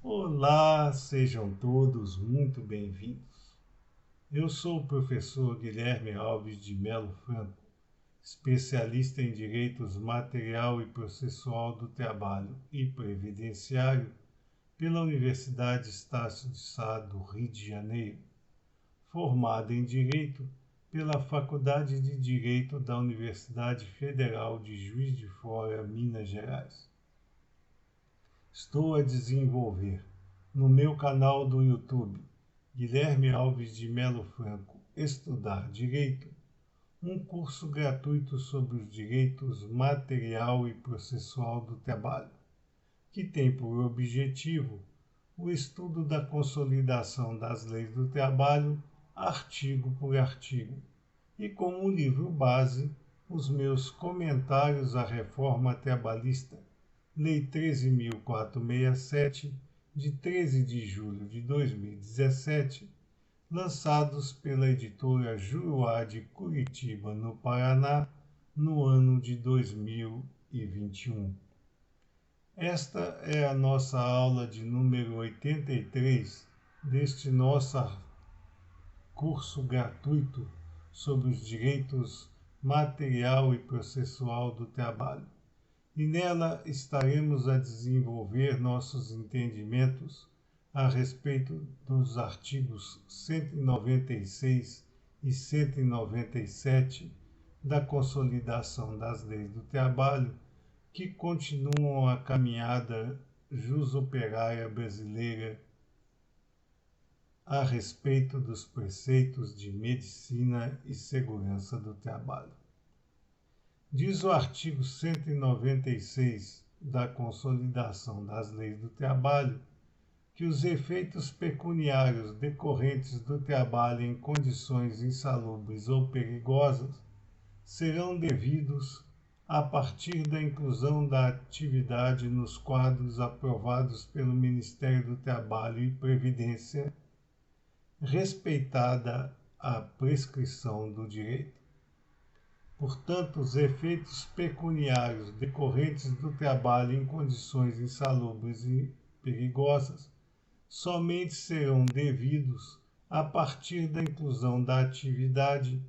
Olá, sejam todos muito bem-vindos. Eu sou o professor Guilherme Alves de Melo Franco, especialista em Direitos Material e Processual do Trabalho e Previdenciário pela Universidade Estácio de Sá do Rio de Janeiro, formado em Direito pela Faculdade de Direito da Universidade Federal de Juiz de Fora, Minas Gerais. Estou a desenvolver no meu canal do YouTube, Guilherme Alves de Melo Franco, Estudar Direito, um curso gratuito sobre os direitos material e processual do trabalho, que tem por objetivo o estudo da consolidação das leis do trabalho, artigo por artigo, e como livro base, os meus comentários à reforma trabalhista, Lei 13.467, de 13 de julho de 2017, lançados pela editora Juruá de Curitiba, no Paraná, no ano de 2021. Esta é a nossa aula de número 83 deste nosso curso gratuito sobre os direitos material e processual do trabalho. E nela estaremos a desenvolver nossos entendimentos a respeito dos artigos 196 e 197 da Consolidação das Leis do Trabalho, que continuam a caminhada jusoperária brasileira a respeito dos preceitos de medicina e segurança do trabalho. Diz o artigo 196 da Consolidação das Leis do Trabalho que os efeitos pecuniários decorrentes do trabalho em condições insalubres ou perigosas serão devidos a partir da inclusão da atividade nos quadros aprovados pelo Ministério do Trabalho e Previdência, respeitada a prescrição do direito. Portanto, os efeitos pecuniários decorrentes do trabalho em condições insalubres e perigosas somente serão devidos a partir da inclusão da atividade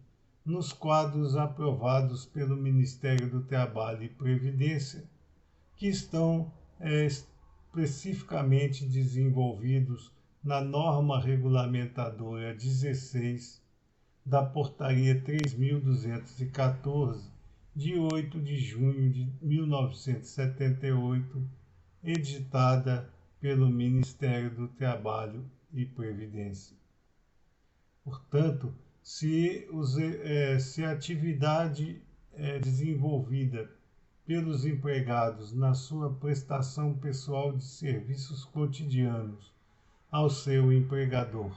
nos quadros aprovados pelo Ministério do Trabalho e Previdência, que estão especificamente desenvolvidos na norma regulamentadora 16 da Portaria 3.214, de 8 de junho de 1978, editada pelo Ministério do Trabalho e Previdência. Portanto, se a atividade é desenvolvida pelos empregados na sua prestação pessoal de serviços cotidianos ao seu empregador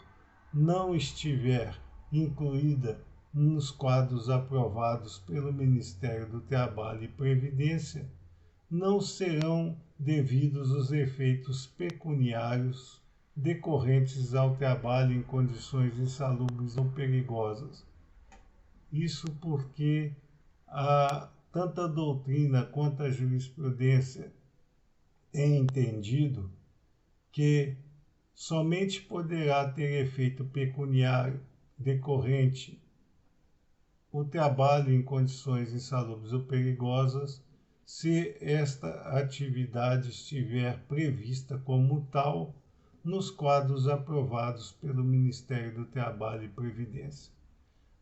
não estiver incluída nos quadros aprovados pelo Ministério do Trabalho e Previdência, não serão devidos os efeitos pecuniários decorrentes ao trabalho em condições insalubres ou perigosas. Isso porque tanto a doutrina quanto a jurisprudência têm entendido que somente poderá ter efeito pecuniário decorrente o trabalho em condições insalubres ou perigosas se esta atividade estiver prevista como tal nos quadros aprovados pelo Ministério do Trabalho e Previdência.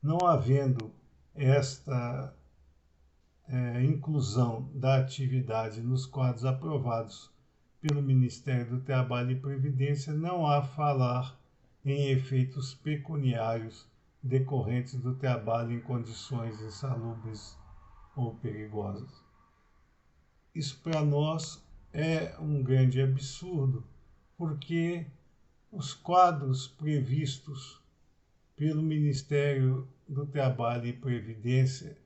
Não havendo esta inclusão da atividade nos quadros aprovados pelo Ministério do Trabalho e Previdência, não há falar em efeitos pecuniários decorrentes do trabalho em condições insalubres ou perigosas. Isso para nós é um grande absurdo, porque os quadros previstos pelo Ministério do Trabalho e Previdência,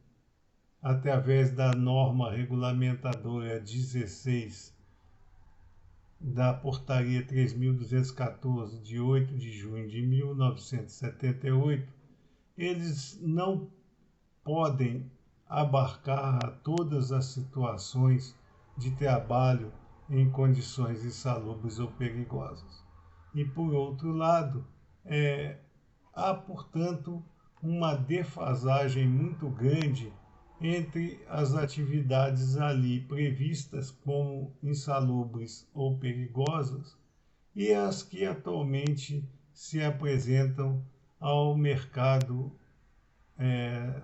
através da norma regulamentadora 16 da Portaria 3.214, de 8 de junho de 1978, eles não podem abarcar todas as situações de trabalho em condições insalubres ou perigosas. E, por outro lado, há, portanto, uma defasagem muito grande entre as atividades ali previstas como insalubres ou perigosas e as que atualmente se apresentam ao mercado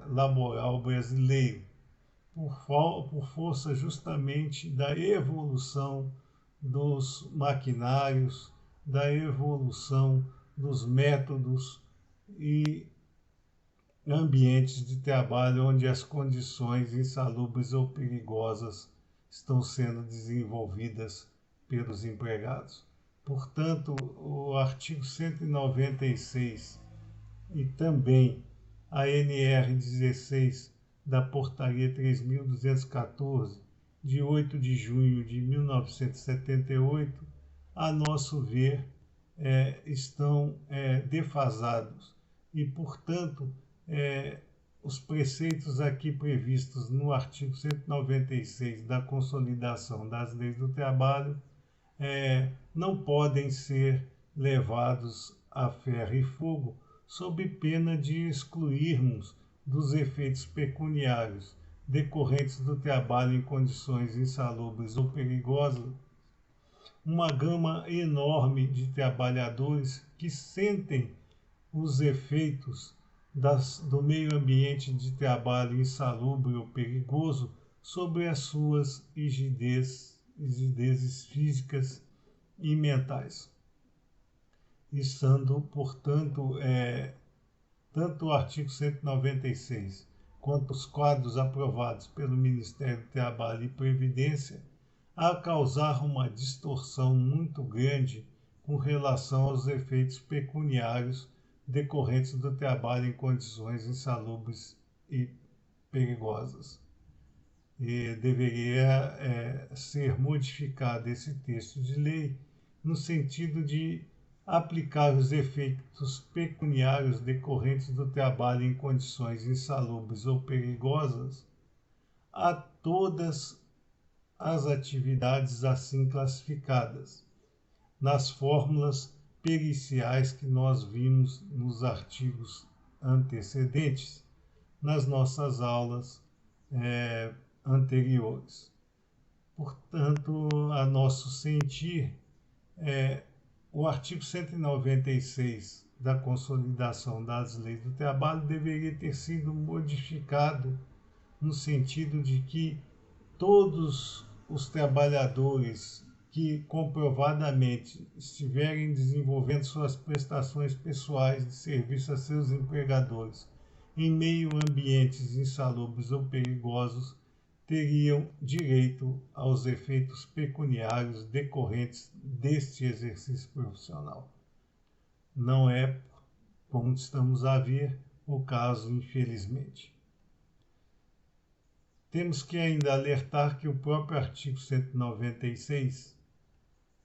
laboral brasileiro, por força justamente da evolução dos maquinários, da evolução dos métodos e ambientes de trabalho onde as condições insalubres ou perigosas estão sendo desenvolvidas pelos empregados. Portanto, o artigo 196 e também a NR 16 da Portaria 3.214, de 8 de junho de 1978, a nosso ver, estão defasados e, portanto, os preceitos aqui previstos no artigo 196 da Consolidação das Leis do Trabalho não podem ser levados a ferro e fogo, sob pena de excluirmos dos efeitos pecuniários decorrentes do trabalho em condições insalubres ou perigosas uma gama enorme de trabalhadores que sentem os efeitos do meio ambiente de trabalho insalubre ou perigoso sobre as suas rigidezes físicas e mentais. Estando, portanto, tanto o artigo 196 quanto os quadros aprovados pelo Ministério do Trabalho e Previdência a causar uma distorção muito grande com relação aos efeitos pecuniários decorrentes do trabalho em condições insalubres e perigosas. E deveria ser modificado esse texto de lei no sentido de aplicar os efeitos pecuniários decorrentes do trabalho em condições insalubres ou perigosas a todas as atividades assim classificadas, nas fórmulas periciais que nós vimos nos artigos antecedentes, nas nossas aulas anteriores. Portanto, a nosso sentir, o artigo 196 da Consolidação das Leis do Trabalho deveria ter sido modificado no sentido de que todos os trabalhadores que comprovadamente estiverem desenvolvendo suas prestações pessoais de serviço a seus empregadores em meio a ambientes insalubres ou perigosos teriam direito aos efeitos pecuniários decorrentes deste exercício profissional. Não é, como estamos a ver, o caso, infelizmente. Temos que ainda alertar que o próprio artigo 196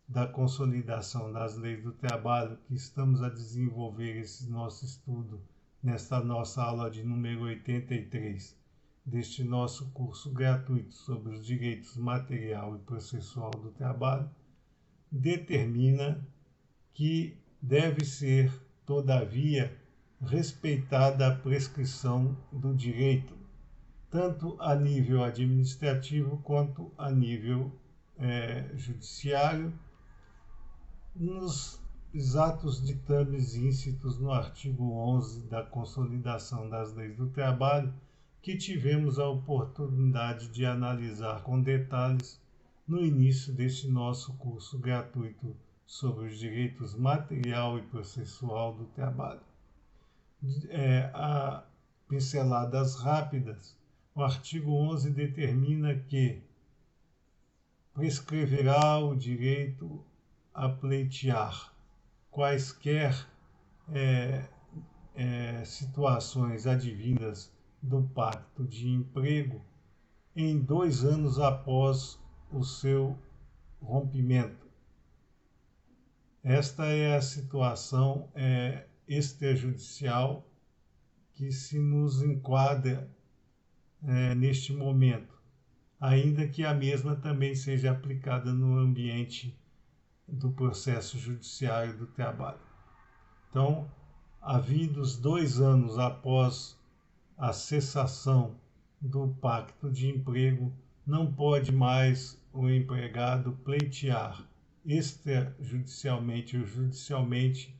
da Consolidação das Leis do Trabalho, que estamos a desenvolver esse nosso estudo nesta nossa aula de número 83, deste nosso curso gratuito sobre os direitos material e processual do trabalho, determina que deve ser, todavia, respeitada a prescrição do direito, tanto a nível administrativo quanto a nível judiciário, nos exatos ditames íncitos no artigo 11 da Consolidação das Leis do Trabalho, que tivemos a oportunidade de analisar com detalhes no início deste nosso curso gratuito sobre os direitos material e processual do trabalho. A pinceladas rápidas, o artigo 11 determina que prescreverá o direito a pleitear quaisquer situações advindas do pacto de emprego em 2 anos após o seu rompimento. Esta é a situação extrajudicial que se nos enquadra neste momento. ainda que a mesma também seja aplicada no ambiente do processo judiciário do trabalho. Então, havidos 2 anos após a cessação do pacto de emprego, não pode mais o empregado pleitear extrajudicialmente ou judicialmente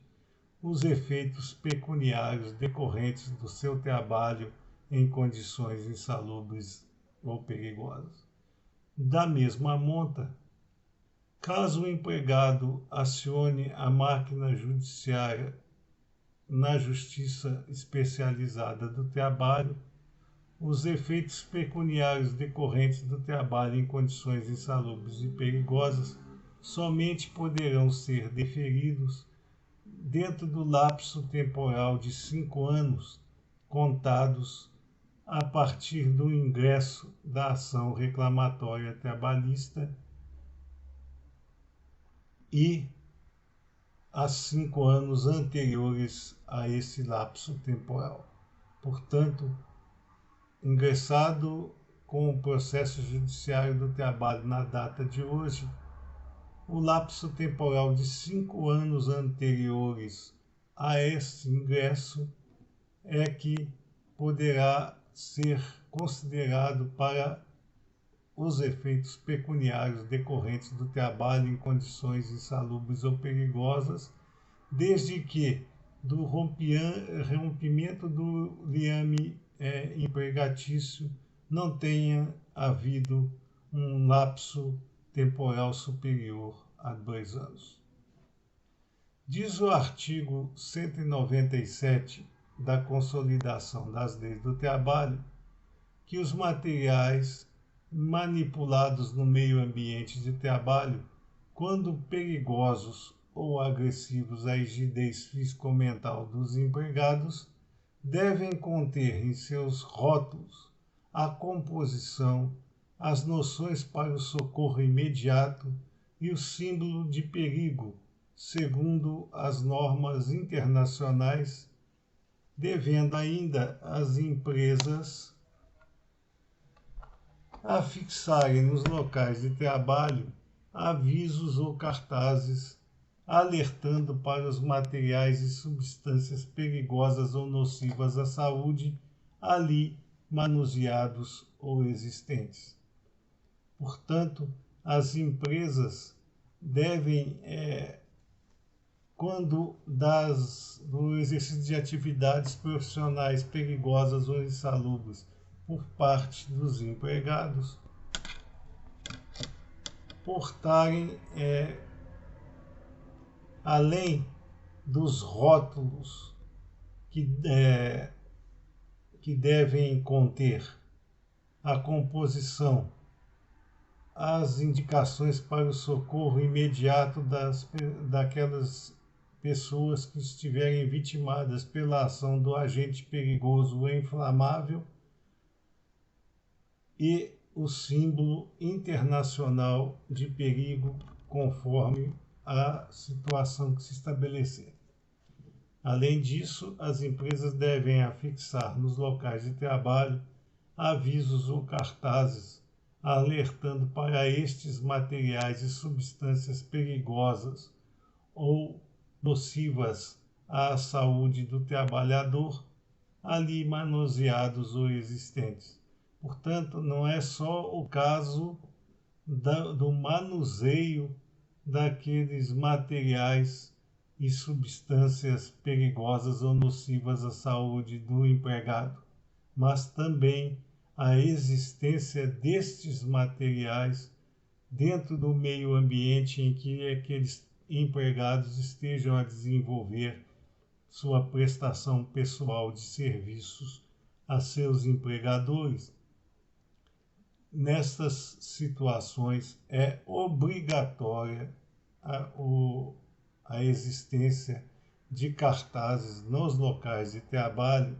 os efeitos pecuniários decorrentes do seu trabalho em condições insalubres ou perigosas. Da mesma monta, caso o empregado acione a máquina judiciária na Justiça Especializada do Trabalho, os efeitos pecuniários decorrentes do trabalho em condições insalubres e perigosas somente poderão ser deferidos dentro do lapso temporal de 5 anos, contados a partir do ingresso da ação reclamatória trabalhista e a 5 anos anteriores a esse lapso temporal. Portanto, ingressado com o processo judiciário do trabalho na data de hoje, o lapso temporal de 5 anos anteriores a esse ingresso é que poderá ser considerado para os efeitos pecuniários decorrentes do trabalho em condições insalubres ou perigosas, desde que do rompimento do liame empregatício não tenha havido um lapso temporal superior a 2 anos. Diz o artigo 197 da Consolidação das Leis do Trabalho que os materiais manipulados no meio ambiente de trabalho, quando perigosos ou agressivos à rigidez físico-mental dos empregados, devem conter em seus rótulos a composição, as noções para o socorro imediato e o símbolo de perigo, segundo as normas internacionais, devendo ainda as empresas afixarem nos locais de trabalho avisos ou cartazes alertando para os materiais e substâncias perigosas ou nocivas à saúde ali manuseados ou existentes. Portanto, as empresas devem, quando do exercício de atividades profissionais perigosas ou insalubres por parte dos empregados, portarem, além dos rótulos que devem conter a composição, as indicações para o socorro imediato daquelas pessoas que estiverem vitimadas pela ação do agente perigoso ou inflamável e o símbolo internacional de perigo conforme a situação que se estabelecer. Além disso, as empresas devem afixar nos locais de trabalho avisos ou cartazes alertando para estes materiais e substâncias perigosas ou nocivas à saúde do trabalhador ali manuseados ou existentes. Portanto, não é só o caso do manuseio daqueles materiais e substâncias perigosas ou nocivas à saúde do empregado, mas também a existência destes materiais dentro do meio ambiente em que aqueles empregados estejam a desenvolver sua prestação pessoal de serviços a seus empregadores. Nestas situações é obrigatória a existência de cartazes nos locais de trabalho,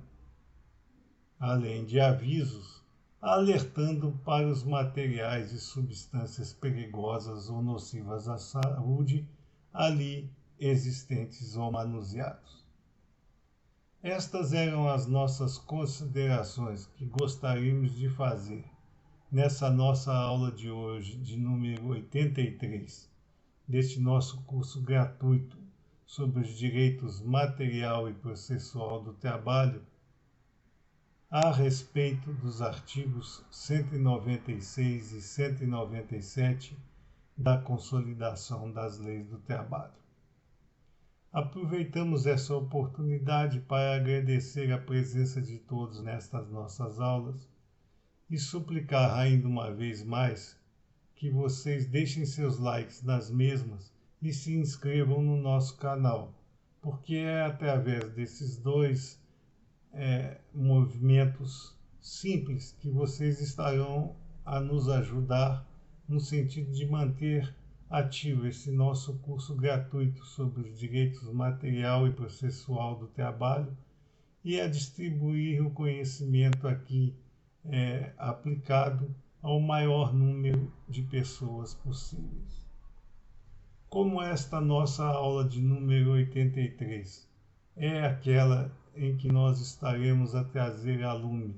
além de avisos alertando para os materiais e substâncias perigosas ou nocivas à saúde ali existentes ou manuseados. Estas eram as nossas considerações que gostaríamos de fazer nessa nossa aula de hoje, de número 83, deste nosso curso gratuito sobre os direitos material e processual do trabalho, a respeito dos artigos 196 e 197 da Consolidação das Leis do Trabalho. Aproveitamos essa oportunidade para agradecer a presença de todos nestas nossas aulas e suplicar ainda uma vez mais que vocês deixem seus likes nas mesmas e se inscrevam no nosso canal, porque é através desses dois movimentos simples que vocês estarão a nos ajudar no sentido de manter ativo esse nosso curso gratuito sobre os direitos material e processual do trabalho e a distribuir o conhecimento aqui aplicado ao maior número de pessoas possíveis. Como esta nossa aula de número 83 é aquela em que nós estaremos a trazer a lume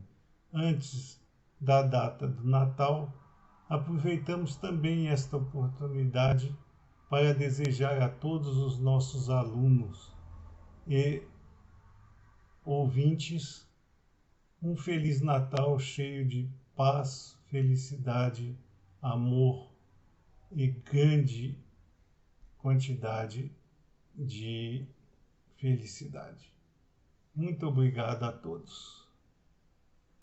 antes da data do Natal, aproveitamos também esta oportunidade para desejar a todos os nossos alunos e ouvintes um Feliz Natal cheio de paz, felicidade, amor e grande quantidade de felicidade. Muito obrigado a todos.